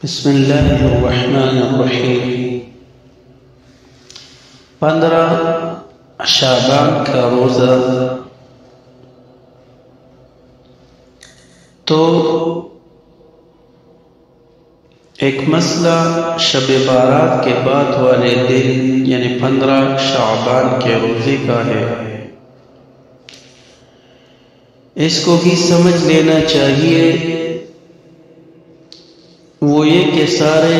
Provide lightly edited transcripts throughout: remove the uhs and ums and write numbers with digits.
بسم اللہ الرحمن الرحیم 15 شعبان کا روزہ تو ایک مسئلہ شب بارات کے بعد والے دن یعنی 15 شعبان کے روزے کا ہے، اس کو بھی سمجھ لینا چاہیے۔ وہ یہ کہ سارے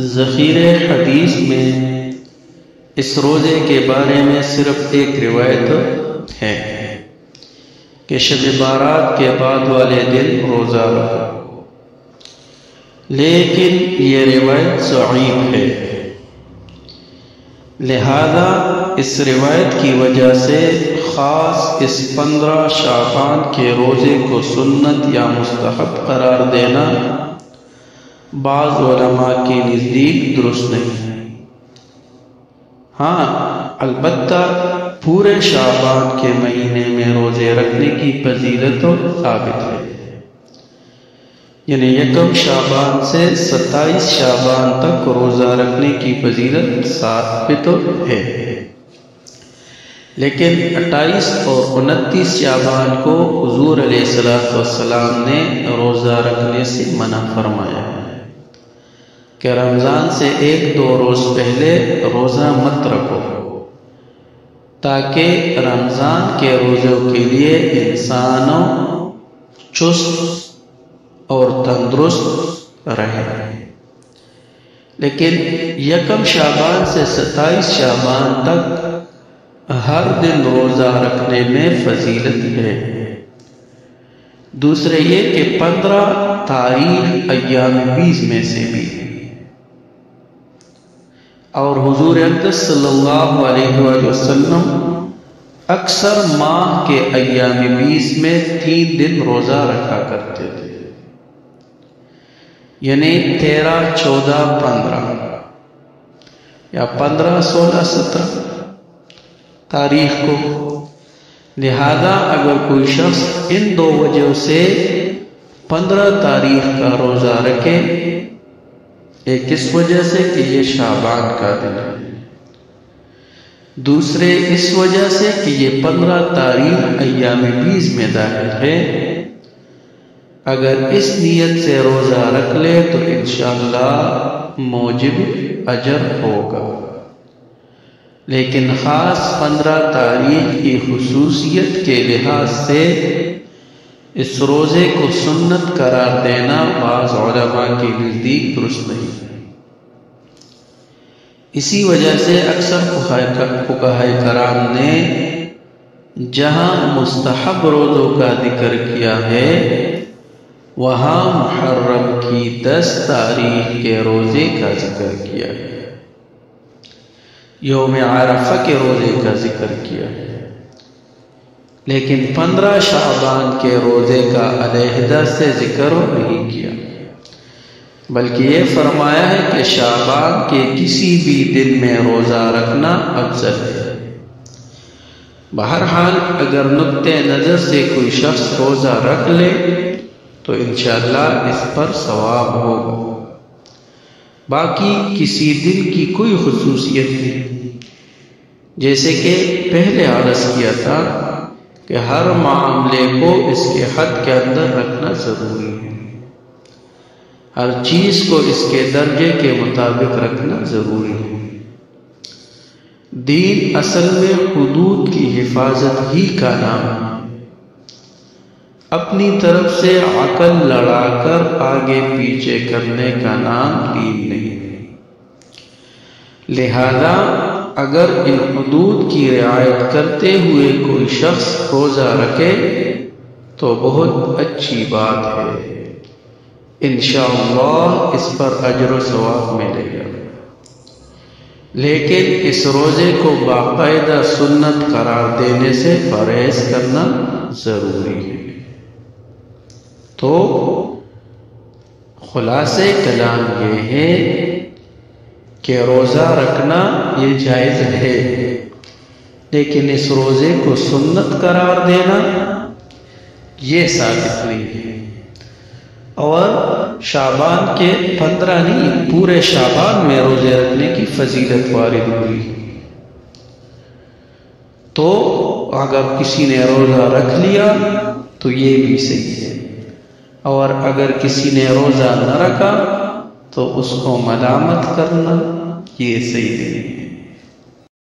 ذخیرے حدیث میں اس روزے کے بارے میں صرف ایک روایت ہے کہ شب بارات کے بعد والے دن روزہ رکھو، لیکن یہ روایت ضعیف ہے، لہذا اس روایت کی وجہ سے خاص اس 15 شعبان کے روزے کو سنت یا مستحب قرار دینا بعض علماء کے نزدیک درست نہیں ہے۔ ہاں البتہ پورے شعبان کے مہینے میں روزے رکھنے کی فضیلت ثابت ہے، یعنی 1 شعبان سے 27 شعبان تک روزہ رکھنے کی فضیلت ثابت ہے، لیکن 28 اور 29 شعبان کو حضور علیہ السلام نے روزہ رکھنے سے منع فرمایا ہے کہ رمضان سے 1-2 روز پہلے روزہ مت رکھو، تاکہ رمضان کے روزوں کے لیے انسانوں چست اور تندرست رہے۔ لیکن 1 شعبان سے 27 شعبان تک ہر دن روزہ رکھنے میں فضیلت ہے۔ دوسرے یہ کہ 15 تاریخ ایام 20 میں سے بھی ہے، اور حضور اقدس صلی اللہ علیہ وسلم اکثر ماہ کے ایام 20 میں 3 دن روزہ رکھا کرتے تھے، یعنی 13، 14، 15 یا 15، 16، 17 تاریخ کو۔ لہذا اگر کوئی شخص ان 2 وجہ سے 15 تاریخ کا روزہ رکھے، ایک اس وجہ سے کہ یہ شعبان کا دن ہے، دوسرے اس وجہ سے کہ یہ 15 تاریخ ایام 20 میں داخل ہے، اگر اس نیت سے روزہ رکھ لے تو انشاءاللہ موجب اجر ہوگا۔ لیکن خاص 15 تاریخ کی خصوصیت کے لحاظ سے اس روزے کو سنت قرار دینا بعض علماء کے نزدیک درست نہیں ہے۔ اسی وجہ سے اکثر فقہائے کرام نے جہاں مستحب روزوں کا ذکر کیا ہے، وہاں محرم کی 10 تاریخ کے روزے کا ذکر کیا ہے، یوم عرفہ کے روزے کا ذکر کیا ہے، لیکن 15 شعبان کے روزے کا علیحدہ سے ذکر نہیں کیا، بلکہ یہ فرمایا ہے کہ شعبان کے کسی بھی دن میں روزہ رکھنا افضل ہے۔ بہرحال اگر نقطہ نظر سے کوئی شخص روزہ رکھ لے تو انشاءاللہ اس پر ثواب ہوگا۔ باقی کسی دن کی کوئی خصوصیت نہیں، جیسے کہ پہلے عرض کیا تھا کہ ہر معاملے کو اس کے حد کے اندر رکھنا ضروری ہے، ہر چیز کو اس کے درجے کے مطابق رکھنا ضروری ہے۔ دین اصل میں حدود کی حفاظت ہی کا نام ہے، اپنی طرف سے عقل لڑا کر آگے پیچھے کرنے کا نام دین نہیں ہے۔ لہذا اگر ان حدود کی رعایت کرتے ہوئے کوئی شخص روزہ رکھے تو بہت اچھی بات ہے، انشاءاللہ اس پر اجر و ثواب ملے گا، لیکن اس روزے کو باقاعدہ سنت قرار دینے سے پرہیز کرنا ضروری ہے۔ تو خلاصے کلام یہ ہے کہ روزہ رکھنا یہ جائز ہے، لیکن اس روزے کو سنت قرار دینا یہ ثابت نہیں ہے، اور شعبان کے 15 نہیں، پورے شعبان میں روزے رکھنے کی فضیلت وارد ہوئی۔ تو اگر کسی نے روزہ رکھ لیا تو یہ بھی صحیح ہے، اور اگر کسی نے روزہ نہ رکھا تو اس کو ملامت کرنا یہ صحیح نہیں ہے۔